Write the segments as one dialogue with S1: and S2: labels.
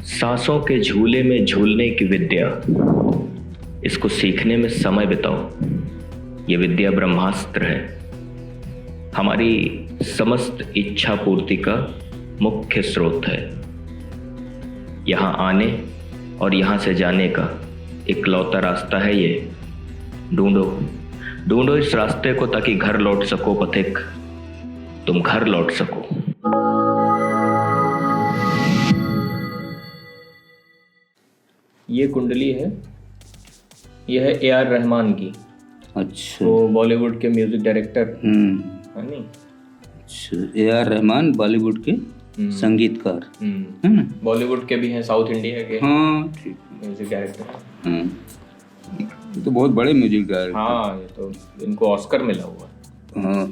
S1: सांसों के झूले में झूलने की विद्या, इसको सीखने में समय बिताओ। ये विद्या ब्रह्मास्त्र है, हमारी समस्त इच्छा पूर्ति का मुख्य स्रोत है। यहाँ आने और यहाँ से जाने का इकलौता रास्ता है ये। ढूंढो ढूंढो इस रास्ते को, ताकि घर लौट सको पथिक, तुम घर लौट सको। ये कुंडली है, यह है A.R. रहमान की।
S2: अच्छा,
S1: वो बॉलीवुड के म्यूजिक डायरेक्टर है नहीं।
S2: अच्छा, A.R. रहमान बॉलीवुड के संगीतकार है ना।
S1: बॉलीवुड के भी हैं, साउथ इंडिया के
S2: हाँ ठीक
S1: म्यूजिक डायरेक्टर।
S2: ये तो बहुत बड़े म्यूजिक डायरेक्टर।
S1: हाँ, ये तो इनको ऑस्कर मिला हुआ है।
S2: हाँ,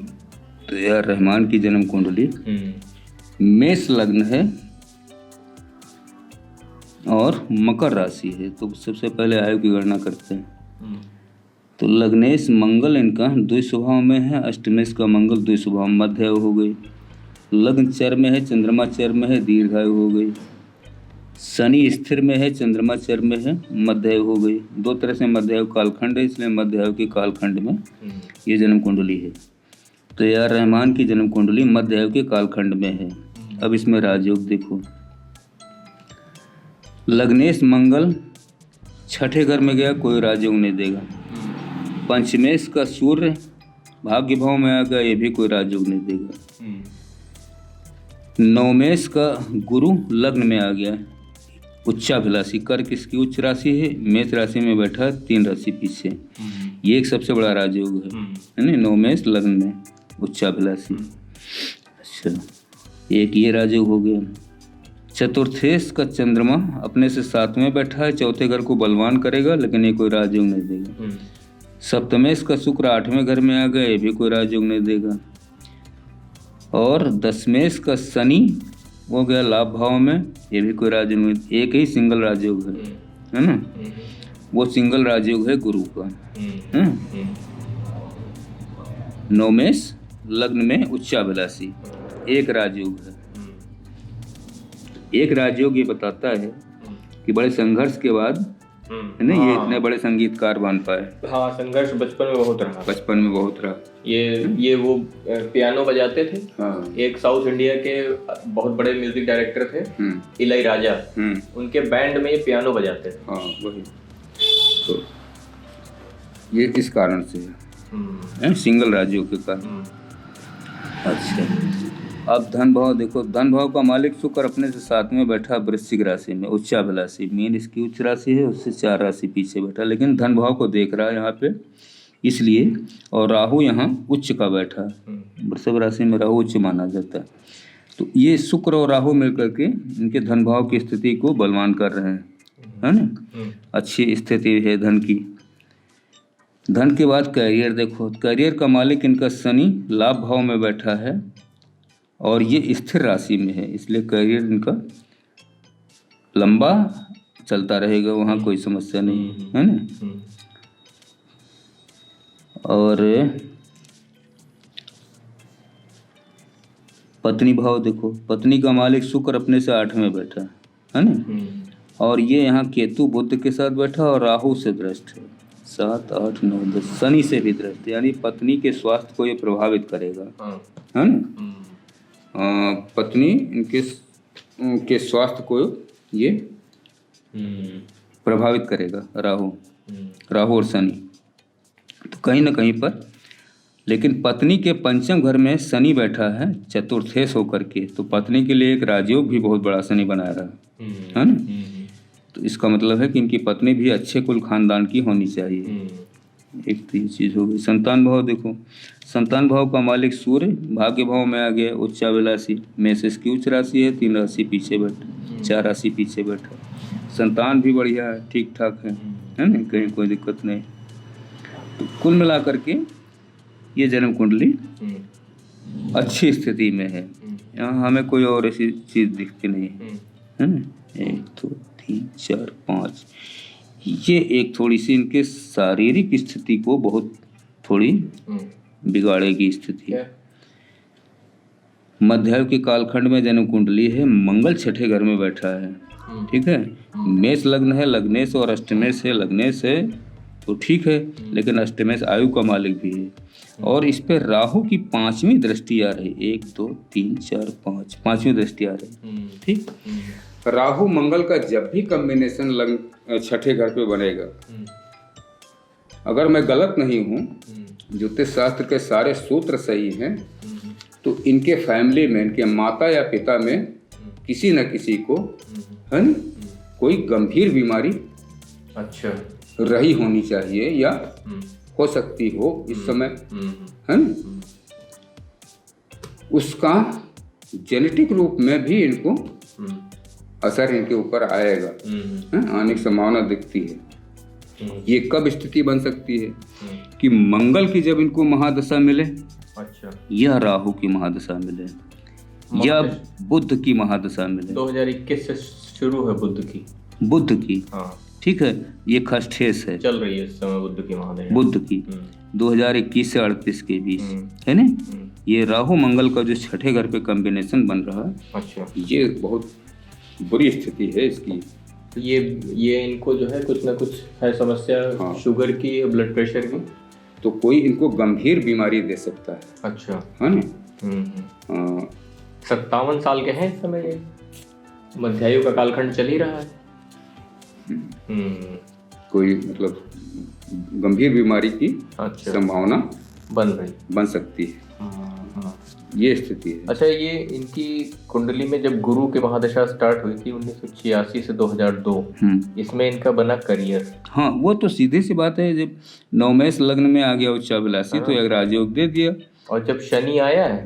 S2: तो A.R. रहमान की जन्म कुंडली मेष लग्न है और मकर राशि है। तो सबसे पहले आयु की गणना करते हैं। तो लग्नेश मंगल इनका द्विस्वभाव में है, अष्टमेश का मंगल द्विस्वभाव मध्य आयु हो गई। लग्न चर में है, चंद्रमा चर में है, दीर्घायु हो गई। शनि स्थिर में है, चंद्रमा चर में है, मध्य आयु हो गई। दो तरह से मध्य आयु कालखंड है, इसलिए मध्य आयु के कालखंड में ये जन्म कुंडली है। तो A.R. रहमान की जन्म कुंडली मध्य आयु के कालखंड में है। अब इसमें राजयोग देखो। लग्नेश मंगल छठे घर में गया, कोई राजयोग नहीं देगा। पंचमेश का सूर्य भाग्य भाव में आ गया, ये भी कोई राजयोग नहीं देगा। नवमेश का गुरु लग्न में आ गया, उच्चाभिलाषी। कर्क इसकी उच्च राशि है, मेष राशि में बैठा 3 राशि पीछे। ये एक सबसे बड़ा राजयोग है ना, नवमेश लग्न में उच्चाभिलाषी। अच्छा, एक ये राजयोग हो गया। चतुर्थेश का चंद्रमा अपने से 7 में बैठा है, चौथे घर को बलवान करेगा, लेकिन ये कोई राजयोग नहीं देगा। सप्तमेश का शुक्र 8वें घर में आ गया, ये भी कोई राजयोग नहीं देगा। और दशमेश का शनि हो गया लाभ भाव में, ये भी कोई राजयोग नहीं। एक ही सिंगल राजयोग है ना, वो सिंगल राजयोग है गुरु का। नवमेश लग्न में उच्चाभिलाषी एक राजयोग है। एक राजयोग ये बताता है कि बड़े संघर्ष के बाद है ना, ये इतने बड़े संगीतकार बन पाए।
S1: हाँ, संघर्ष बचपन में बहुत रहा।
S2: बचपन में बहुत रहा।
S1: ये वो पियानो बजाते थे।
S2: हाँ।
S1: एक साउथ इंडिया के बहुत बड़े म्यूजिक डायरेक्टर थे, इलैयाराजा। उनके बैंड में ये पियानो बजाते थे।
S2: हाँ, वही तो ये इस कारण से है, सिंगल राजयोग के कारण। अच्छा, अब धन भाव देखो। धन भाव का मालिक शुक्र अपने से 7 में बैठा वृश्चिक राशि में, उच्चाभिलाषी। मीन इसकी उच्च राशि है, उससे 4 राशि पीछे बैठा, लेकिन धन भाव को देख रहा है यहाँ पे, इसलिए। और राहु यहाँ उच्च का बैठा है, वृषभ राशि में राहु उच्च माना जाता है। तो ये शुक्र और राहु मिलकर के इनके धन भाव की स्थिति को बलवान कर रहे हैं, है ना। अच्छी स्थिति है धन की। धन के बाद कैरियर देखो। कैरियर का मालिक इनका शनि लाभ भाव में बैठा है और ये स्थिर राशि में है, इसलिए कैरियर इनका लंबा चलता रहेगा, वहाँ कोई समस्या नहीं है ना। और पत्नी भाव देखो। पत्नी का मालिक शुक्र अपने से 8 में बैठा है ना, और ये यहाँ केतु बुध के साथ बैठा और राहु से दृष्ट है। 7, 8, 9, 10 शनि से भी दृष्ट, यानी पत्नी के स्वास्थ्य को ये प्रभावित करेगा, है ना। पत्नी इनके स्वास्थ्य को ये प्रभावित करेगा, राहु और शनि। तो कहीं ना कहीं पर, लेकिन पत्नी के पंचम घर में शनि बैठा है चतुर्थेश होकर के, तो पत्नी के लिए एक राजयोग भी बहुत बड़ा शनि बना रहा है ना। तो इसका मतलब है कि इनकी पत्नी भी अच्छे कुल खानदान की होनी चाहिए। एक तो ये चीज़ हो गई। संतान भाव देखो। संतान भाव का मालिक सूर्य भाग्य भाव में आ गया, उच्चाभिलाषी। मेष इसकी उच्च राशि है, 3 राशि पीछे बैठा, 4 राशि पीछे बैठा। संतान भी बढ़िया है, ठीक ठाक है ना, कहीं कोई दिक्कत नहीं। तो कुल मिलाकर के ये जन्म कुंडली अच्छी स्थिति में है। यहाँ हमें कोई और ऐसी चीज़ दिखती नहीं है ना। 1, 2, 3, 4, 5। ये एक थोड़ी सी इनके शारीरिक स्थिति को बहुत थोड़ी बिगाड़ेगी स्थिति। मध्यायु के कालखंड में जन्म कुंडली है, मंगल छठे घर में बैठा है ठीक है। मेष लग्न है, लग्नेश और अष्टमेश है। लग्नेश है तो ठीक है, लेकिन अष्टमेश आयु का मालिक भी है। और इस पे राहु की 5वीं दृष्टि आ रही, 1 2 3 4 5, 5वीं दृष्टि आ रही। ठीक। राहु मंगल का जब भी कॉम्बिनेशन लग्न छठे घर पे बनेगा, अगर मैं गलत नहीं हूँ, ज्योतिष शास्त्र के सारे सूत्र सही हैं, तो इनके फैमिली में, इनके माता या पिता में किसी न किसी को है न कोई गंभीर बीमारी
S1: अच्छा
S2: रही होनी चाहिए या हो सकती हो इस समय, है न। उसका जेनेटिक रूप में भी इनको असर इनके ऊपर आएगा, आने की संभावना दिखती है। ये कब स्थिति बन सकती है कि मंगल की जब इनको महादशा मिले, अच्छा, या राहु की महादशा मिले, या बुध की महादशा मिले।
S1: 2021 से शुरू है बुध की हाँ।
S2: ठीक है, ये खष्ठेश है,
S1: चल रही है इस समय बुध की महादशा,
S2: बुध की 2021 से 38 के बीच, है ना। ये राहु मंगल का जो छठे घर पे कॉम्बिनेशन बन रहा है, अच्छा, ये बहुत बुरी स्थिति है इसकी।
S1: तो ये इनको जो है कुछ ना कुछ है समस्या, हाँ, शुगर की, ब्लड प्रेशर की,
S2: तो कोई इनको गंभीर बीमारी दे सकता है।
S1: अच्छा,
S2: है ना।
S1: 57 साल के हैं इस समय, मध्यायु का कालखंड चल ही रहा है।
S2: कोई मतलब गंभीर बीमारी की
S1: अच्छा
S2: संभावना
S1: बन
S2: सकती है। ये स्थिति है।
S1: अच्छा, ये इनकी कुंडली में जब गुरु की महादशा स्टार्ट हुई थी 1986 से 2002, इसमें इनका बना करियर,
S2: हाँ, वो तो सीधी सी बात है। जब नवमेश लग्न में आ गया उच्चाभिलाषी, तो एक राजयोग दे दिया।
S1: और जब शनि आया है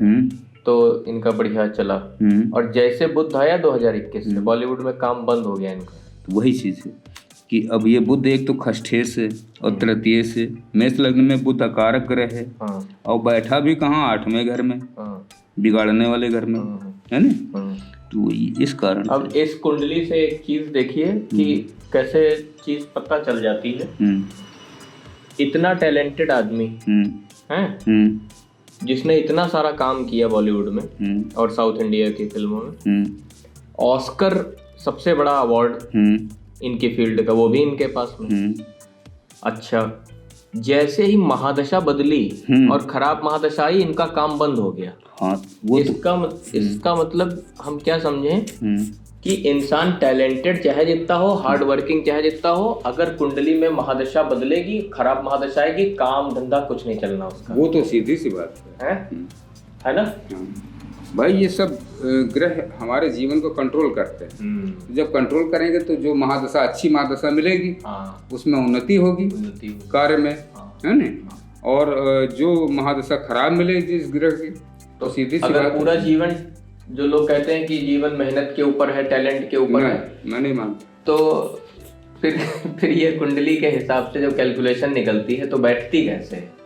S1: तो इनका बढ़िया चला, और जैसे बुध आया 2021 से बॉलीवुड में काम बंद हो गया इनका।
S2: तो वही चीज है कि अब ये बुध एक तो खष्ठेश है और तृतीय से, मेष लग्न में बुध अकारक ग्रह है, और बैठा भी कहाँ, 8वें घर में, बिगाड़ने वाले घर में, है ना। तो इस कारण
S1: अब इस कुंडली से एक चीज देखिए कि कैसे चीज पता चल जाती है। इतना टैलेंटेड आदमी है, जिसने इतना सारा काम किया बॉलीवुड में और साउथ इंडिया की फिल्मों में, ऑस्कर सबसे बड़ा अवार्ड इनकी फील्ड का, वो भी इनके पास में। अच्छा, जैसे ही महादशा बदली और खराब महादशा आई, इनका काम बंद हो गया।
S2: हाँ, वो
S1: इसका मतलब हम क्या समझें कि इंसान टैलेंटेड चाहे जितना हो, हार्ड वर्किंग चाहे जितना हो, अगर कुंडली में महादशा बदलेगी, खराब महादशा आएगी, काम धंधा कुछ नहीं चलना उसका।
S2: वो तो सीधी सी बात
S1: है ना
S2: भाई। ये सब ग्रह हमारे जीवन को कंट्रोल करते हैं। जब कंट्रोल करेंगे तो जो महादशा, अच्छी महादशा मिलेगी, उसमें उन्नति होगी कार्य में, है ना। और जो महादशा खराब मिलेगी जिस ग्रह की, तो सीधी सी बात,
S1: पूरा जीवन, जो लोग कहते हैं कि जीवन मेहनत के ऊपर है, टैलेंट के ऊपर है,
S2: मैं नहीं मानता।
S1: तो फिर ये कुंडली के हिसाब से जो कैलकुलेशन निकलती है, तो बैठती कैसे है?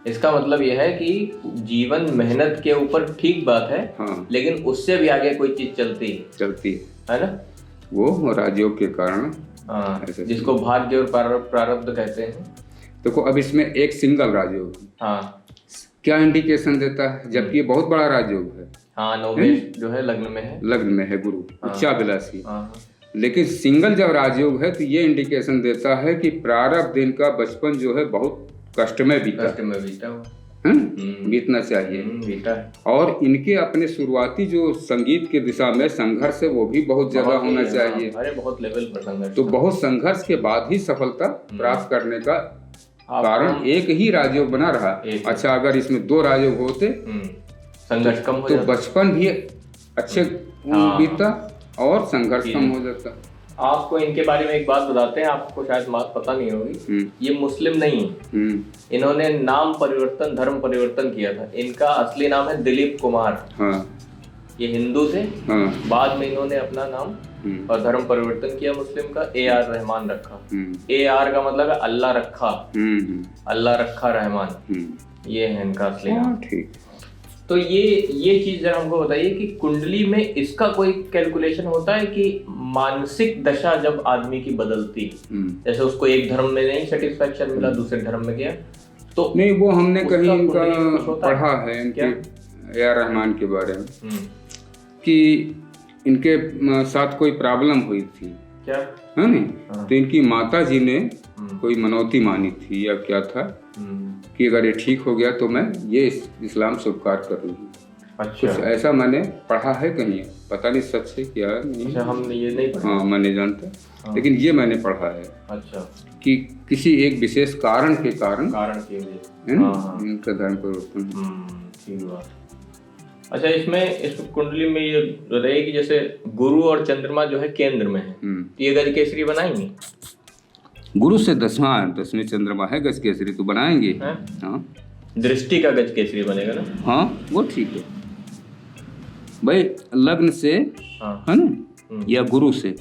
S1: इसका मतलब यह है कि जीवन मेहनत के ऊपर ठीक बात है,
S2: हाँ,
S1: लेकिन उससे भी आगे कोई चीज चलती है ना।
S2: वो राजयोग के कारण,
S1: जिसको भाग्य और प्रारब्ध कहते हैं।
S2: देखो, अब इसमें एक सिंगल राजयोग,
S1: हाँ,
S2: क्या इंडिकेशन देता है, जबकि ये बहुत बड़ा राजयोग है।
S1: हाँ, नवमेश जो है लग्न में है गुरु, उच्चाभिलाषी। लेकिन सिंगल जब राजयोग है, तो ये इंडिकेशन देता है कि प्रारब्ध इनका बचपन जो है बहुत कष्ट में बीता बीतना चाहिए, बीता। और इनके अपने शुरुआती जो संगीत की दिशा में संघर्ष है, वो भी बहुत ज्यादा होना चाहिए। अरे बहुत लेवल पर संघर्ष।
S2: तो बहुत संघर्ष के बाद ही सफलता प्राप्त करने का कारण एक ही राजयोग बना रहा। अच्छा, अगर इसमें 2 राजयोग होते,
S1: संघर्ष कम हो
S2: तो बचपन भी अच्छे बीतता और संघर्ष कम हो जाता।
S1: आपको इनके बारे में एक बात बताते हैं, आपको शायद बात पता नहीं होगी। ये मुस्लिम नहीं है, इन्होंने नाम परिवर्तन, धर्म परिवर्तन किया था। इनका असली नाम है दिलीप कुमार। ये हिंदू थे, बाद में इन्होंने अपना नाम और धर्म परिवर्तन किया मुस्लिम का, AR रहमान रखा। AR का मतलब है अल्लाह रखा, अल्लाह रखा रहमान, ये है इनका असली नाम।
S2: ठीक।
S1: तो ये चीज जरा हमको बताइए कि कुंडली में इसका कोई कैलकुलेशन होता है कि मानसिक दशा जब आदमी की बदलती, जैसे उसको एक धर्म में नहीं सेटिस्फैक्शन मिला, दूसरे धर्म में गया, तो
S2: नहीं, वो हमने कहीं इनका पढ़ा है, इनके AR रहमान के बारे में, कि इनके साथ कोई प्रॉब्लम हुई थी,
S1: क्या
S2: है नहीं?
S1: हाँ।
S2: तो इनकी माता जी ने कोई मनौती मानी थी या क्या था कि अगर ये ठीक हो गया तो मैं ये इस्लाम स्वीकार करूँगी।
S1: अच्छा।
S2: कुछ ऐसा मैंने पढ़ा है कहीं, पता नहीं सच है क्या नहीं।
S1: अच्छा, हम ये नहीं पढ़ा।
S2: हाँ, मैं नहीं जानता, लेकिन ये मैंने पढ़ा है
S1: अच्छा,
S2: कि किसी एक विशेष कारण के कारण
S1: की वजह
S2: है ना इनका धर्म परिवर्तन।
S1: ठीक हुआ। अच्छा, इसमें इस कुंडली में ये रहेगी जैसे गुरु और चंद्रमा जो है केंद्र में है, ये गज केसरी बनाएंगे।
S2: गुरु से 10वें चंद्रमा है, गज केसरी तो बनाएंगे। हाँ,
S1: दृष्टि का गज केसरी बनेगा ना।
S2: हाँ, वो ठीक है भाई। लग्न से है ना, या गुरु से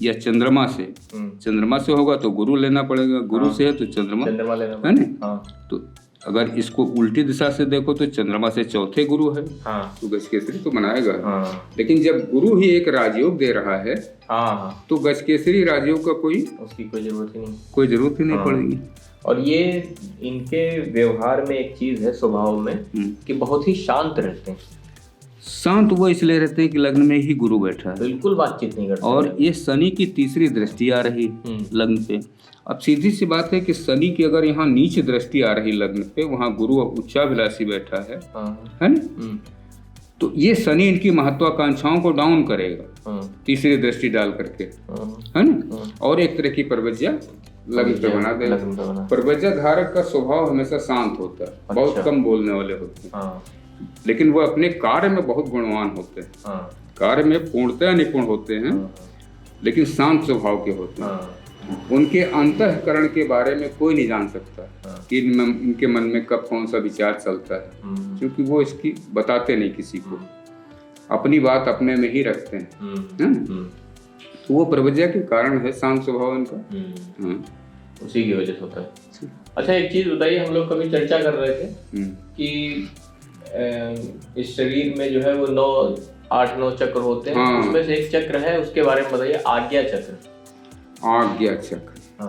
S2: या चंद्रमा से। चंद्रमा से होगा तो गुरु लेना पड़ेगा, गुरु से है तो चंद्रमा लेना है ना। तो अगर इसको उल्टी दिशा से देखो तो चंद्रमा से चौथे गुरु है, तो गज केसरी तो बनाएगा। लेकिन जब गुरु ही एक राजयोग दे रहा है तो गज केसरी राजयोग का उसकी कोई जरूरत ही नहीं पड़ेगी।
S1: और ये इनके व्यवहार में एक चीज है, स्वभाव में, कि बहुत ही शांत रहते हैं।
S2: शांत वो इसलिए रहते हैं कि लग्न में ही गुरु बैठा है,
S1: बिल्कुल बातचीत नहीं करते।
S2: और ये शनि की तीसरी दृष्टि आ रही लग्न पे। अब सीधी सी बात है कि शनि की अगर यहाँ नीच दृष्टि आ रही लग्न पे, वहाँ गुरु उच्चाभिलाषी बैठा है ना, तो ये शनि इनकी महत्वाकांक्षाओं को डाउन करेगा तीसरी दृष्टि डाल करके, है ना। और एक तरह की परवज्या लग्न पे बना देगा। परवज्या धारक का स्वभाव हमेशा शांत होता है, बहुत कम बोलने वाले होते हैं, लेकिन वो अपने कार्य में बहुत गुणवान होते हैं। कार्य में पूर्णतया निपुण होते हैं, लेकिन शांत स्वभाव के होते हैं। उनके अंतःकरण के बारे में कोई नहीं जान सकता कि इनके मन में कब कौन सा विचार चलता है, क्योंकि वो इसकी बताते नहीं किसी को, अपनी बात अपने में ही रखते हैं। तो वो प्रवज्ञा के कारण है, शांत स्वभाव इनका,
S1: उसी की वजह से होता है। अच्छा, एक चीज बताइए, हम लोग कभी चर्चा कर रहे थे कि इस शरीर में जो है वो 8-9 चक्र होते हैं। उसमें से एक चक्र है, उसके बारे में बताइए। आज्ञा चक्र।
S2: आज्ञा चक्र,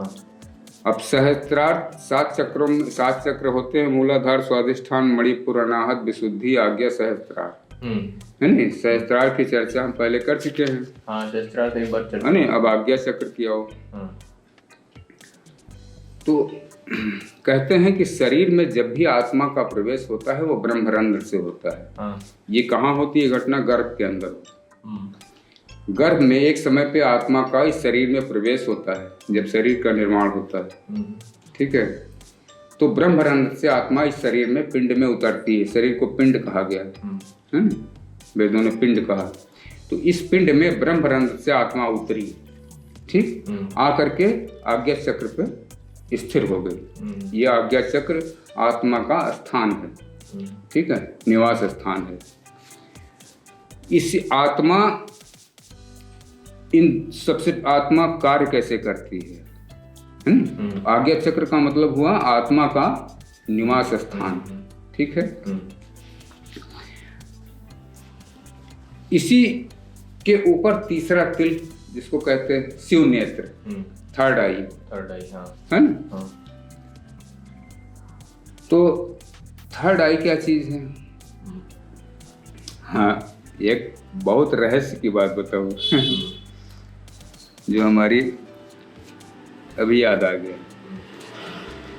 S2: अब सहस्त्रार्थ 7 चक्र होते हैं। मूलाधार, स्वादिष्ठान, मणिपुर, अनाहत, विशुद्धि, आज्ञा, सहस्त्रार्थ, है नहीं। सहस्त्रार्थ की चर्चा हम पहले कर चुके हैं।
S1: सहस्त्रार्थ एक बार चर्चा,
S2: है नहीं। अब आज्ञा चक्र की आओ। तो कहते हैं कि शरीर में जब भी आत्मा का प्रवेश होता है वो ब्रह्मरंध्र से होता है। ये कहाँ होती है घटना? गर्भ के अंदर। गर्भ में एक समय पे आत्मा का इस शरीर में प्रवेश होता है, जब शरीर का निर्माण होता है, ठीक है। तो ब्रह्मरंध्र से आत्मा इस शरीर में पिंड में उतरती है। शरीर को पिंड कहा गया है, वेदों ने पिंड कहा। तो इस पिंड में ब्रह्मरंध्र से आत्मा उतरी, ठीक, आकर के आज्ञा चक्र पे स्थिर हो गई। यह आज्ञा चक्र आत्मा का स्थान है, ठीक है, निवास स्थान है। इस आत्मा, इन सबसे आत्मा कार्य कैसे करती है? आज्ञा चक्र का मतलब हुआ आत्मा का निवास स्थान, ठीक है। इसी के ऊपर तीसरा तिल, जिसको कहते हैं शिव नेत्र, थर्ड आई, है ना। तो थर्ड आई क्या चीज है? हाँ, एक बहुत रहस्य की बात बताऊं जो हमारी अभी याद आ गया,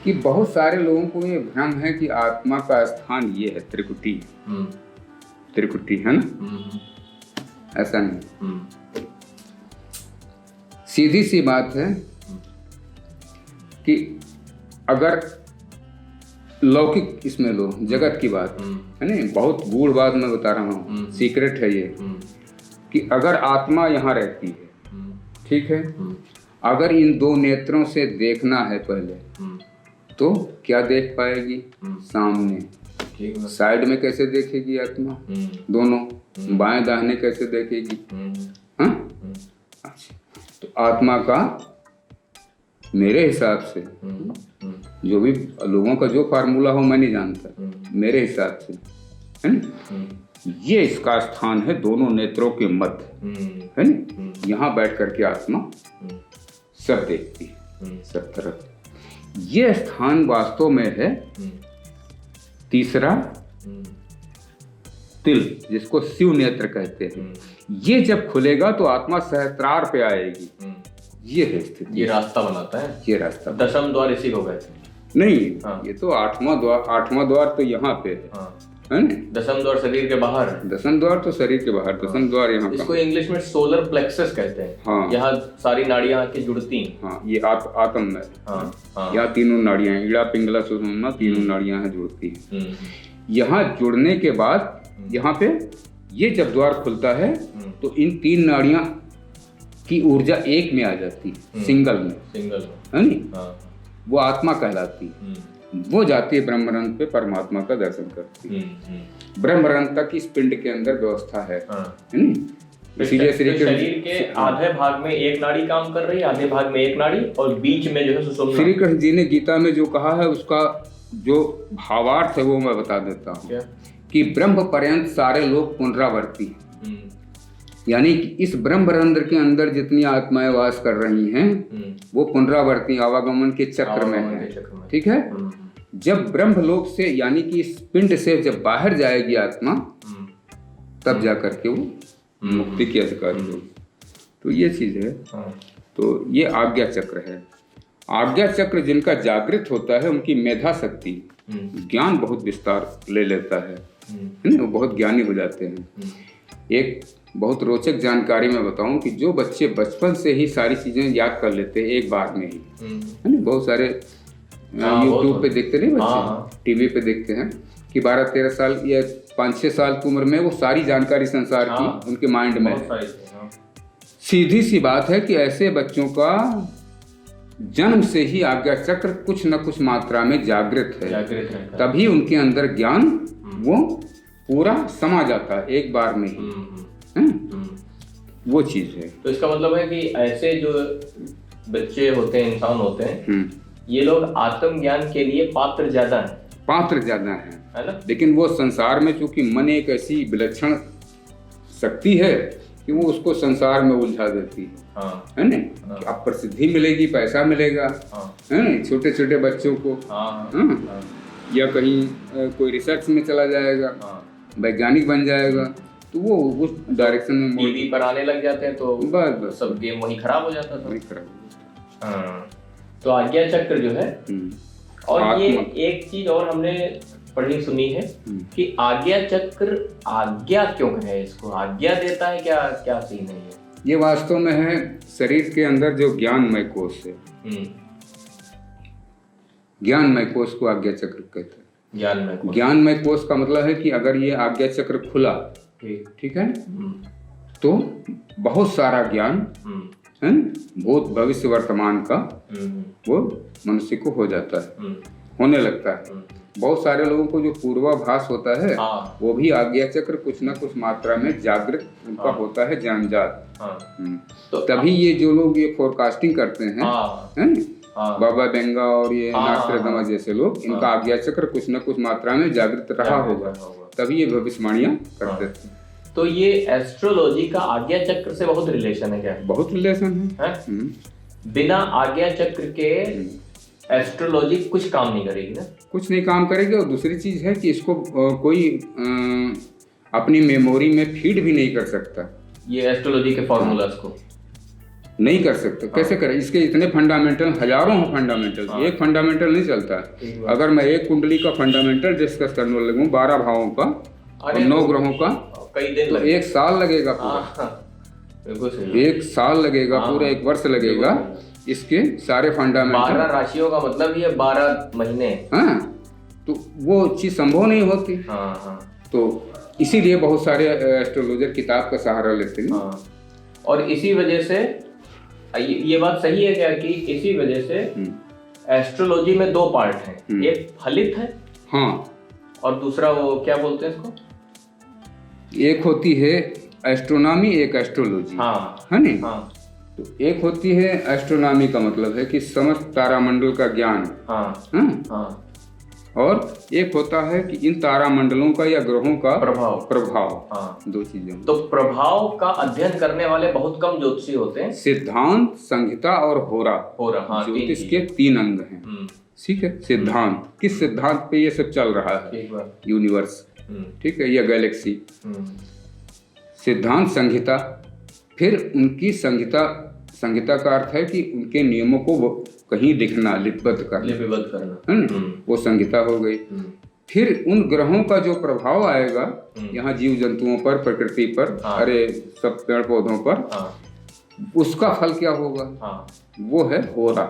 S2: कि बहुत सारे लोगों को ये भ्रम है कि आत्मा का स्थान ये है त्रिकुटी, त्रिकुटी, है ना। ऐसा नहीं। सीधी सी बात है कि अगर लौकिक इसमें लो, जगत की बात है ना, बहुत गूढ़ बात मैं बता रहा हूँ, सीक्रेट है ये, कि अगर आत्मा यहाँ रहती है, ठीक है, अगर इन दो नेत्रों से देखना है पहले, तो क्या देख पाएगी? सामने। साइड में कैसे देखेगी आत्मा? दोनों, बाएं दाहिने कैसे देखेगी? हाँ, अच्छा। तो आत्मा का मेरे हिसाब से, जो भी लोगों का जो फार्मूला हो मैं नहीं जानता, मेरे हिसाब से, है ना, ये इसका स्थान है दोनों नेत्रों के मध्य, है ना। यहाँ बैठ करके आत्मा सब देखती है, सब तरफ। ये स्थान वास्तव में है तीसरा तिल, जिसको शिव नेत्र कहते हैं, ये जब खुलेगा तो आत्मा सहस्त्रार पे आएगी। ये है स्थिति,
S1: ये रास्ता बनाता है,
S2: ये रास्ता।
S1: दशम द्वार इसी को कहते हैं।
S2: नहीं,
S1: हाँ।
S2: ये तो आठवां द्वार तो यहाँ पे है,
S1: हाँ।
S2: है ना?
S1: दशम द्वार शरीर के बाहर है।
S2: दशम द्वार तो शरीर के बाहर, दशम द्वार यहाँ
S1: इसको इंग्लिश में सोलर प्लेक्सस कहते हैं।
S2: हाँ।
S1: यहाँ सारी नाड़ियां आके जुड़ती हैं।
S2: हाँ, ये आत्म में।
S1: हाँ, हाँ।
S2: यहाँ तीनों नाड़ियां हैं, ईड़ा पिंगला सुषुम्ना, तीनों नाड़ियां हैं जुड़ती हैं। यहाँ जुड़ने के बाद यहाँ पे ये जब द्वार खुलता है तो इन तीन नाड़ियां की ऊर्जा एक में आ जाती है, सिंगल में, है नी?
S1: हाँ।
S2: वो आत्मा कहलाती है। वो जाती है ब्रह्मरंध्र पे, परमात्मा का दर्शन करती है। ब्रह्मरंध्र तक इस पिंड के अंदर व्यवस्था है नी? इसीलिए
S1: शरीर के आधे भाग में एक नाड़ी काम कर रही है, आधे भाग में एक नाड़ी, और बीच में जो है सुषुम्ना।
S2: श्री कृष्ण जी ने गीता में जो कहा है उसका जो भावार्थ है वो मैं बता देता हूँ कि ब्रह्म पर्यंत सारे लोग पुनरावर्ती हैं। यानी कि इस ब्रह्मरंध्र के अंदर जितनी आत्माएं वास कर रही हैं वो पुनरावर्ती आवागमन के चक्र में है। ठीक है? जब ब्रह्मलोक से यानी कि इस पिंड से जब बाहर जाएगी आत्मा, तब जा करके वो मुक्ति की अधिकारी होगी। तो ये चीज है। तो ये आज्ञा चक्र है। आज्ञा चक्र जिनका जागृत होता है उनकी मेधा शक्ति, ज्ञान बहुत विस्तार ले लेता है ना? वो बहुत ज्ञानी हो जाते हैं। एक बहुत रोचक जानकारी मैं बताऊं कि जो बच्चे बचपन से ही सारी चीजें याद कर लेते हैं एक बार में ही, है ना? बहुत सारे यूट्यूब पे देखते नहीं बच्चे, टीवी पे देखते हैं कि 12-13 साल या 5-6 साल की उम्र में वो सारी जानकारी संसार की उनके माइंड में है। सीधी सी बात है कि ऐसे बच्चों का जन्म से ही आज्ञा चक्र कुछ न कुछ मात्रा में जागृत है, तभी उनके अंदर ज्ञान वो पूरा समा जाता है एक बार में ही। वो चीज है।
S1: तो इसका मतलब है कि ऐसे जो बच्चे होते हैं, इंसान होते हैं, ये लोग आत्मज्ञान के लिए पात्र ज्यादा है ना?
S2: लेकिन वो संसार में चूंकि मन एक ऐसी विलक्षण शक्ति है कि वो उसको संसार में उलझा देती है ना? अब प्रसिद्धि मिलेगी, पैसा मिलेगा, है ना? छोटे छोटे बच्चों को या कहीं कोई रिसर्च में चला जाएगा, वैज्ञानिक बन जाएगा, तो वो उस डायरेक्शन में
S1: टीवी पर आने लग जाते हैं, तो
S2: बस
S1: सब गेम वहीं खराब हो जाता था।
S2: वहीं खराब हो जाता।
S1: हाँ। तो आज्ञा चक्र जो है, और ये एक चीज और हमने पढ़ी सुनी है कि आज्ञा चक्र, आज्ञा क्यों है इसको, आज्ञा देता है, क्या क्या सीन है ये?
S2: ये वास्तव में है शरीर के अंदर जो ज्ञानमय कोश है, ज्ञानमय कोश को आज्ञा चक्र कहते हैं। ज्ञानमय कोश का मतलब है कि अगर ये आज्ञा चक्र खुला, ठीक है, तो बहुत सारा ज्ञान है, भूत भविष्य वर्तमान का वो मनुष्य को हो जाता है, होने लगता है। बहुत सारे लोगों को जो पूर्वाभास होता है वो भी आज्ञा चक्र कुछ ना कुछ मात्रा में जागृत उनका होता है, जन्मजात। तो तभी ये जो लोग ये फोरकास्टिंग करते हैं, बाबा बेंगा और ये नास्ट्रादामस जैसे लोग, इनका आज्ञा चक्र कुछ न कुछ मात्रा में जागृत रहा होगा, तभी ये भविष्यवाणियां करते थे।
S1: तो ये एस्ट्रोलॉजी का आज्ञा चक्र से बहुत रिलेशन है क्या?
S2: बहुत रिलेशन है।
S1: बिना आज्ञा चक्र के एस्ट्रोलॉजी कुछ काम नहीं करेगी ना? कुछ नहीं काम करेगी।
S2: और दूसरी चीज है कि इसको कोई अपनी मेमोरी में फीड भी नहीं कर सकता।
S1: ये एस्ट्रोलॉजी के फॉर्मूलाज को
S2: नहीं कर सकते। कैसे करें? इसके इतने फंडामेंटल, हजारों फंडामेंटल, एक फंडामेंटल नहीं चलता। अगर मैं एक कुंडली का फंडामेंटल डिस्कस करने लगूं, 12 भावों का और 9 ग्रहों का,
S1: कई दिन
S2: तो 1 साल लगेगा पूरा। 1 साल लगेगा पूरा, 1 वर्ष लगेगा इसके सारे फंडामेंटल।
S1: 12 राशियों का मतलब ये 12 महीने।
S2: हाँ, तो वो चीज संभव नहीं होती। तो इसीलिए बहुत सारे एस्ट्रोलॉजर किताब का सहारा लेते हैं।
S1: और इसी वजह से ये बात सही है क्या कि इसी वजह से एस्ट्रोलॉजी में 2 पार्ट हैं, एक फलित है, और दूसरा वो क्या बोलते हैं इसको,
S2: एक होती है एस्ट्रोनॉमी, एक एस्ट्रोलॉजी, है ना? तो एक होती है एस्ट्रोनॉमी का मतलब है कि समस्त तारामंडल का ज्ञान, और एक होता है कि इन तारामंडलों का या ग्रहों का प्रभाव। 2 चीजें।
S1: तो प्रभाव का अध्ययन करने वाले बहुत कम ज्योतिषी होते हैं।
S2: सिद्धांत, संहिता और होरा ज्योतिष के 3 अंग हैं। ठीक है? सिद्धांत, किस सिद्धांत पे ये सब चल रहा है यूनिवर्स, ठीक है, या गैलेक्सी। सिद्धांत संहिता, फिर उनकी संहिता का अर्थ है कि उनके नियमों को वो कहीं लिखना, लिपिबद्ध करना, है ना, वो संहिता हो गई। फिर उन ग्रहों का जो प्रभाव आएगा यहाँ जीव जंतुओं पर, प्रकृति पर, अरे सब पेड़ पौधों पर, उसका फल क्या होगा, वो है होरा।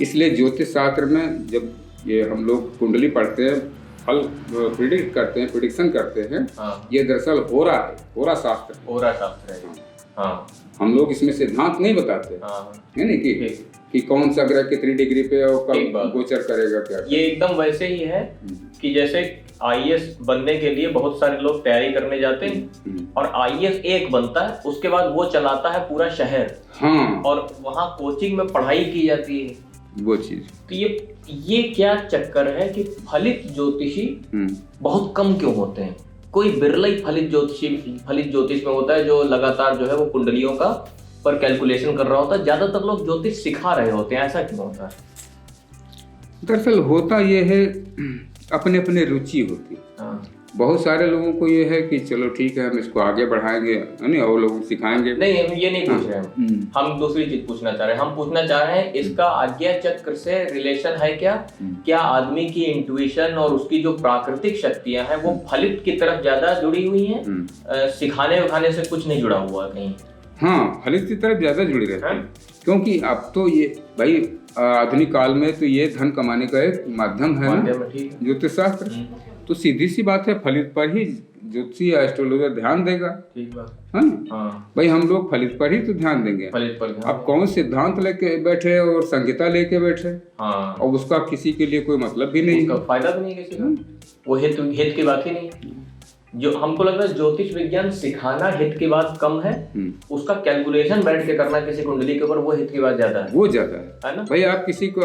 S2: इसलिए ज्योतिष शास्त्र में जब ये हम लोग कुंडली पढ़ते हैं, फल प्रिडिक्ट करते हैं, प्रिडिक्शन करते हैं, ये दरअसल होरा है, होरा शास्त्र है। हम लोग इसमें सिद्धांत नहीं बताते, है ना, कि कौन सा ग्रह कितनी डिग्री पे और कब गोचर करेगा क्या।
S1: ये एकदम वैसे ही है कि जैसे आईएएस बनने के लिए बहुत सारे लोग तैयारी करने जाते हैं और आईएएस एक बनता है, उसके बाद वो चलाता है पूरा शहर, और वहाँ कोचिंग में पढ़ाई की जाती है
S2: वो चीज।
S1: तो ये क्या चक्कर है कि फलित ज्योतिषी बहुत कम क्यों होते हैं? कोई बिरला ही फलित ज्योतिष में होता है जो लगातार जो है वो कुंडलियों का पर कैलकुलेशन कर रहा होता है। ज्यादातर लोग ज्योतिष सिखा रहे होते हैं, ऐसा क्यों होता है?
S2: दरअसल होता ये है, अपने अपने रुचि होती है। बहुत सारे लोगों को ये है कि चलो ठीक है, हम इसको आगे बढ़ाएंगे, है ना, और लोगों को सिखाएंगे।
S1: नहीं, हम ये नहीं पूछ रहे हैं, हम दूसरी चीज पूछना चाह रहे हैं। हम पूछना चाह रहे हैं इसका आज्ञा चक्र से रिलेशन है क्या? क्या आदमी की इंट्यूशन और उसकी जो प्राकृतिक शक्तियां हैं वो फलित की तरफ ज्यादा जुड़ी हुई हैं? सिखाने उखाने से कुछ नहीं जुड़ा हुआ कहीं?
S2: हाँ, फलित की तरफ ज्यादा जुड़ी रहती है, क्योंकि अब तो ये भाई आधुनिक काल में तो ये धन कमाने का एक माध्यम है ना, ज्योतिष शास्त्र। तो सीधी सी बात है, फलित पर ही ज्योतिषी या एस्ट्रोलॉजर ध्यान देगा। ठीक बात है ना? भाई हम लोग फलित पर ही तो ध्यान देंगे। अब कौन सिद्धांत लेके बैठे और संहिता लेके बैठे, और उसका किसी के लिए कोई मतलब भी नहीं,
S1: उसका फायदा भी नहीं किसी का, वो हित की बात ही नहीं। जो हमको लग रहा है ज्योतिष विज्ञान सिखाना हित की बात कम है, उसका कैलकुलेशन बैठ के करना किसी कुंडली के ऊपर, वो हित की बात ज्यादा है।
S2: वो ज्यादा है ना भाई। आप किसी को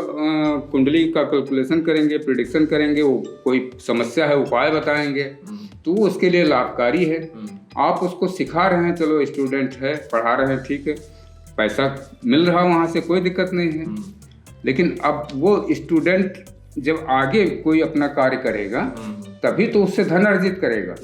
S2: कुंडली का कैलकुलेशन करेंगे, प्रिडिक्शन करेंगे, वो कोई समस्या है उपाय बताएंगे, तो वो उसके लिए लाभकारी है। आप उसको सिखा रहे हैं, चलो स्टूडेंट है, पढ़ा रहे हैं, ठीक है, पैसा मिल रहा वहां से, कोई दिक्कत नहीं है। लेकिन अब वो स्टूडेंट जब आगे कोई अपना कार्य करेगा तभी तो उससे धन अर्जित करेगा,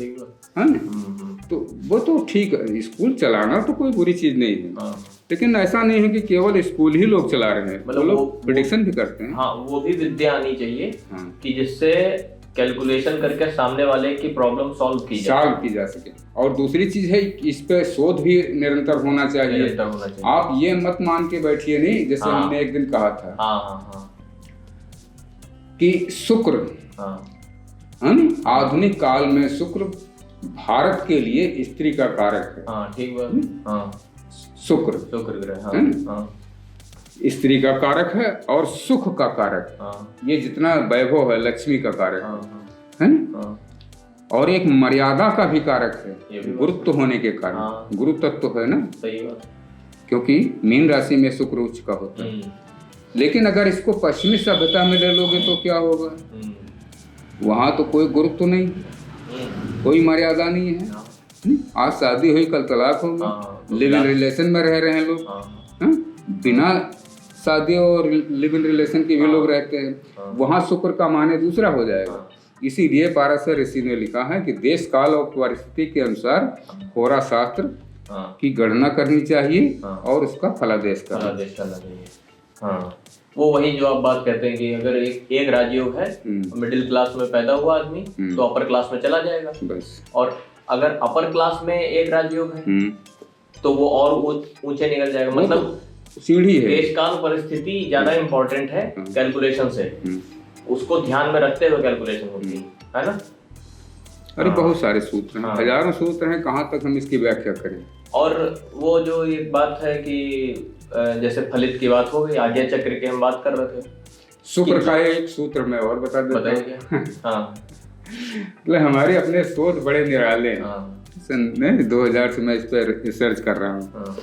S2: है ना। तो वो तो ठीक है, स्कूल चलाना तो कोई बुरी चीज नहीं है, लेकिन ऐसा नहीं है कि केवल स्कूल ही लोग चला रहे हैं, मतलब लोग प्रेडिक्शन भी करते हैं।
S1: हाँ, वो भी विद्या आनी चाहिए कि जिससे कैलकुलेशन करके सामने वाले की प्रॉब्लम सॉल्व की जा सके। और दूसरी चीज है, इस पे शोध भी निरंतर होना चाहिए। आप ये मत मान के बैठिए नहीं, जैसे हमने एक दिन कहा था कि शुक्र, आधुनिक काल में शुक्र भारत के लिए स्त्री का कारक है। ठीक बात। शुक्र ग्रह स्त्री का कारक है और सुख का कारक। ये जितना वैभव है लक्ष्मी का कारक है ना, और एक मर्यादा का भी कारक है, गुरुत्व होने के कारण, गुरु तत्व है ना। सही बात। क्योंकि मीन राशि में शुक्र उच्च का होता है। लेकिन अगर इसको पश्चिमी सभ्यता में ले लोगे तो क्या होगा? वहां तो कोई गुरुत्व नहीं, कोई मर्यादा नहीं है। आज शादी हुई, कल तलाक होगा, लिव इन रिलेशन में रह रहे हैं लोग, बिना शादी और लिव इन रिलेशन के भी लोग रहते हैं। वहां शुक्र का माने दूसरा हो जाएगा। इसीलिए पाराशर ऋषि ने लिखा है कि देश काल और परिस्थिति के अनुसार होरा शास्त्र की गणना करनी चाहिए और उसका फलादेश करना चाहिए। वो वही जो आप बात कहते हैं कि अगर एक राजयोग है, मिडिल क्लास में पैदा हुआ आदमी तो अपर क्लास में चला जाएगा बस। और अगर अपर क्लास में एक राजयोग है तो वो और ऊंचे निकल जाएगा। मतलब
S2: सीढ़ी है।
S1: देश काल परिस्थिति ज्यादा इम्पोर्टेंट है कैलकुलेशन से, उसको ध्यान में रखते हुए कैलकुलेशन होती है ना।
S2: अरे बहुत सारे सूत्र हैं, हजारों सूत्र हैं, कहाँ तक हम इसकी व्याख्या करें।
S1: और वो जो एक बात है कि जैसे फलित की बात हो गई, आज्ञा चक्र की हम बात कर रहे थे,
S2: शुक्र का एक सूत्र मैं और बता देता हूँ। मतलब हमारे अपने शोध बड़े निराले हैं। 2000 से मैं इस पर रिसर्च कर रहा हूँ।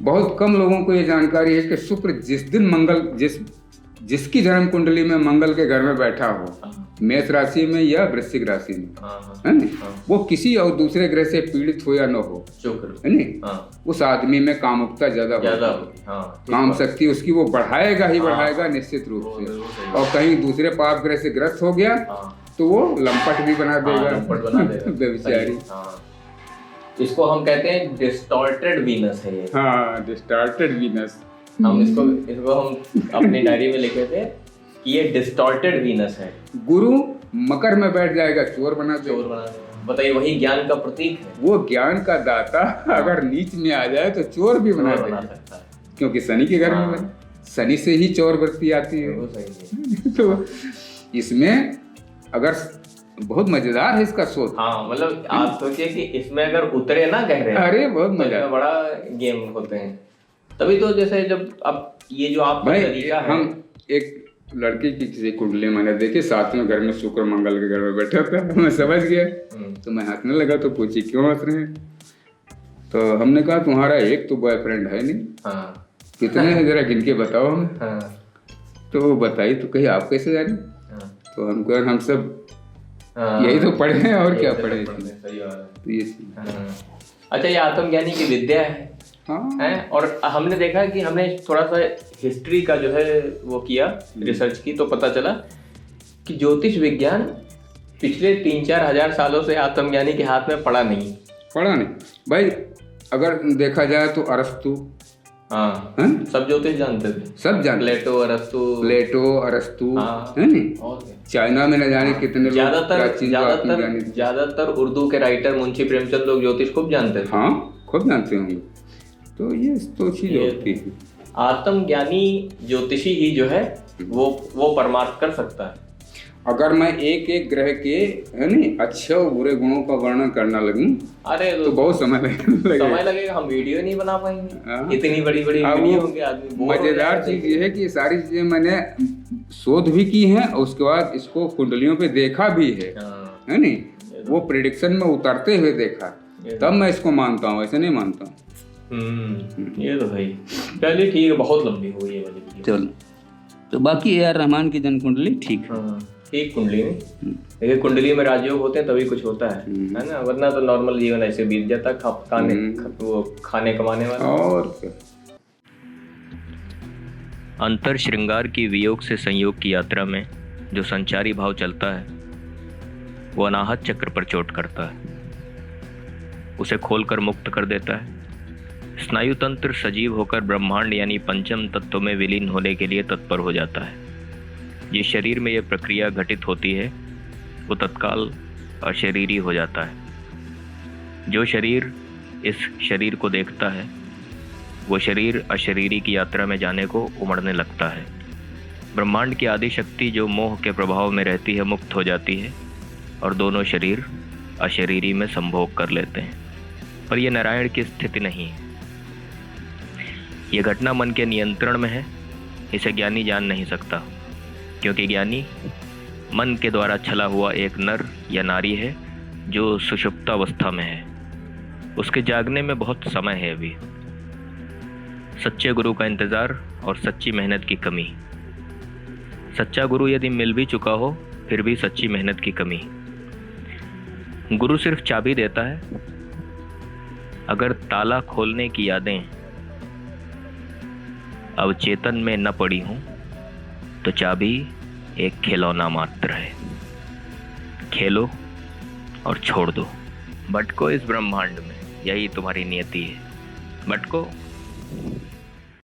S2: बहुत कम लोगों को ये जानकारी है कि शुक्र जिस दिन जिसकी जन्म कुंडली में मंगल के घर में बैठा हो, मेष राशि में या वृश्चिक राशि में, है ना, वो किसी और दूसरे ग्रह से पीड़ित हो या न हो, शुक्र है ना, उस आदमी में कामुकता ज्यादा होगी। काम शक्ति उसकी वो बढ़ाएगा ही बढ़ाएगा निश्चित रूप से। और कहीं दूसरे पाप ग्रह से ग्रस्त हो गया तो वो लंपट भी बना देगा,
S1: लंपट बना देगा
S2: व्यभिचारी।
S1: हाँ, इसको हम कहते हैं डिस्टॉर्टेड वीनस है ये।
S2: हाँ, डिस्टॉर्टेड वीनस।
S1: हम इसको हम अपनी डायरी में लिखे थे कि ये डिस्टॉर्टेड वीनस है।
S2: गुरु मकर में बैठ जाएगा, चोर बना देगा।
S1: चोर बना देगा। बताइए, वही ज्ञान का प्रतीक है।
S2: वो ज्ञान का दाता अगर नीच में आ जाए तो चोर भी बना
S1: बना
S2: देगा,
S1: सकता है।
S2: क्योंकि शनि के घर में बने, शनि से ही चोर वृत्ति आती है।
S1: वो सही है।
S2: तो इसमें अगर बहुत मजेदार है इसका सोच।
S1: हाँ, मतलब आप सोचिए कि इसमें अगर उतरे ना गहरे,
S2: अरे बहुत
S1: तो
S2: मजा।
S1: इसमें बड़ा गेम होते हैं। तभी तो जैसे जब अब ये जो आपका
S2: भाई
S1: तरीका है,
S2: हम एक लड़की की किसी कुंडली मैंने देखी, साथ में घर में शुक्र मंगल के घर में बैठा था, मैं समझ गया तो मैं हंसने लगा। तो पूछी क्यों हंस रहे हैं? तो हमने कहा तुम्हारा एक तो बॉयफ्रेंड है नहीं,
S1: हाँ
S2: कितने हैं जरा गिन के बताओ हमें।
S1: हाँ
S2: तो वो बताई, तो कही आप कैसे जाने?
S1: हाँ
S2: तो हम कह हम सब
S1: हाँ,
S2: यही तो पढ़े हैं और
S1: यही
S2: क्या
S1: तो
S2: पढ़े
S1: पढ़ते
S2: थे।
S1: हैं, सही बात है।
S2: तो ये चीज़।
S1: हाँ। अच्छा, ये आत्मज्ञानी की विद्या है।
S2: हाँ
S1: है, और हमने देखा कि हमने थोड़ा सा हिस्ट्री का जो है वो किया, रिसर्च की, तो पता चला कि ज्योतिष विज्ञान पिछले 3-4 हजार सालों से आत्मज्ञानी के हाथ में पड़ा नहीं।
S2: पढ़ा नहीं भाई, अगर देखा जाए तो अरस्तु,
S1: हाँ,
S2: हैं?
S1: सब ज्योतिष जानते थे,
S2: सब जानते,
S1: प्लेटो,
S2: अरस्तु,
S1: हाँ,
S2: है नहीं?
S1: और क्या?
S2: चाइना में न जाने कितने लोग प्राचीन आत्मज्ञानी थे।
S1: ज्यादातर उर्दू के राइटर मुंशी प्रेमचंद लोग ज्योतिष खूब जानते थे।
S2: हाँ, खूब जानते होंगे। तो ये तो चीज होती है।
S1: आत्मज्ञानी ज्योतिषी ही जो है वो परमार्थ कर सकता है।
S2: अगर मैं एक एक ग्रह के, है नहीं, अच्छे और बुरे गुणों का वर्णन करना लगूं,
S1: अरे
S2: तो बहुत समय
S1: लगेगा, हम वीडियो नहीं बना पाएंगे।
S2: हाँ।
S1: इतनी बड़ी बड़ी वीडियो होंगे, आदमी बोर हो
S2: मजेदार
S1: जाएगा।
S2: चीज ये है कि ये सारी चीजें मैंने शोध भी की हैं और उसके बाद इसको कुंडलियों पे देखा भी है
S1: हाँ,
S2: है नहीं? वो प्रिडिक्शन में उतरते हुए देखा, तब मैं इसको मानता हूँ, ऐसे नहीं मानता हूँ।
S1: ये तो भाई, चलिए ठीक है, बहुत लंबी हो गई ये वाली वीडियो।
S2: चलो, तो बाकी ए आर रहमान की जन्म कुंडली ठीक है।
S1: हाँ, ठीक कुंडली में, लेकिन कुंडली में राजयोग होते हैं तभी कुछ होता है ना, वरना तो नॉर्मल जीवन ऐसे बीत जाता है, वो खाने कमाने वाला।
S2: और क्या?
S1: अंतर श्रृंगार की वियोग से संयोग की यात्रा में जो संचारी भाव चलता है, वो अनाहत चक्र पर चोट करता है, उसे खोलकर मुक्त कर देता है। स्नायु तंत्र सजीव होकर ब्रह्मांड यानी पंचम तत्व में विलीन होने के लिए तत्पर हो जाता है। जिस शरीर में यह प्रक्रिया घटित होती है वो तत्काल अशरीरी हो जाता है। जो शरीर इस शरीर को देखता है वो शरीर अशरीरी की यात्रा में जाने को उमड़ने लगता है। ब्रह्मांड की आदि शक्ति जो मोह के प्रभाव में रहती है मुक्त हो जाती है और दोनों शरीर अशरीरी में संभोग कर लेते हैं। पर यह नारायण की स्थिति नहीं है। यह घटना मन के नियंत्रण में है। इसे ज्ञानी जान नहीं सकता, क्योंकि ज्ञानी मन के द्वारा छला हुआ एक नर या नारी है जो सुषुप्तावस्था में है। उसके जागने में बहुत समय है अभी। सच्चे गुरु का इंतजार और सच्ची मेहनत की कमी। सच्चा गुरु यदि मिल भी चुका हो फिर भी सच्ची मेहनत की कमी। गुरु सिर्फ चाबी देता है, अगर ताला खोलने की यादें अब चेतन में न पड़ी हूं तो चाबी एक खिलौना मात्र है। खेलो और छोड़ दो। भटको इस ब्रह्मांड में, यही तुम्हारी नियति है। भटको